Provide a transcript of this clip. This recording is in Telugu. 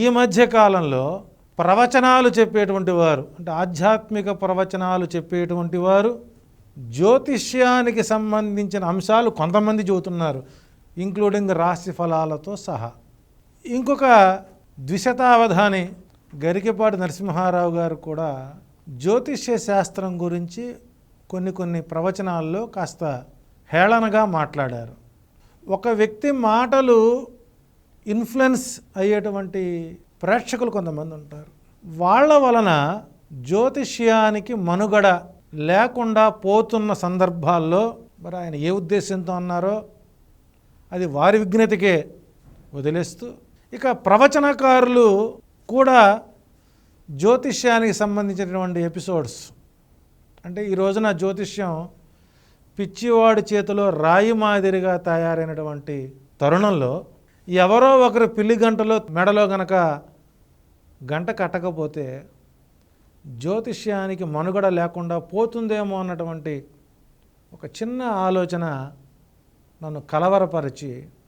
ఈ మధ్య కాలంలో ప్రవచనాలు చెప్పేటువంటి వారు, అంటే ఆధ్యాత్మిక ప్రవచనాలు చెప్పేటువంటి వారు జ్యోతిష్యానికి సంబంధించిన అంశాలు కొంతమంది చెబుతున్నారు, ఇంక్లూడింగ్ రాశి ఫలాలతో సహా. ఇంకొక ద్విశతావధాని గరికపాటి నరసింహారావు గారు కూడా జ్యోతిష్య శాస్త్రం గురించి కొన్ని ప్రవచనాల్లో కాస్త హేళనగా మాట్లాడారు. ఒక వ్యక్తి మాటలు ఇన్ఫ్లుయెన్స్ అయ్యేటువంటి ప్రేక్షకులు కొంతమంది ఉంటారు. వాళ్ళ వలన జ్యోతిష్యానికి మనుగడ లేకుండా పోతున్న సందర్భాల్లో మరి ఆయన ఏ ఉద్దేశంతో అన్నారో అది వారి విజ్ఞతకే వదిలేస్తూ, ఇక ప్రవచనకారులు కూడా జ్యోతిష్యానికి సంబంధించినటువంటి ఎపిసోడ్స్, అంటే ఈ రోజున జ్యోతిష్యం పిచ్చివాడి చేతిలో రాయి మాదిరిగా తయారైనటువంటి తరుణంలో ఎవరో ఒకరు పిల్లి గంటలో మెడలో గనక గంట కట్టకపోతే జ్యోతిష్యానికి మనుగడ లేకుండా పోతుందేమో అన్నటువంటి ఒక చిన్న ఆలోచన నన్ను కలవరపరిచి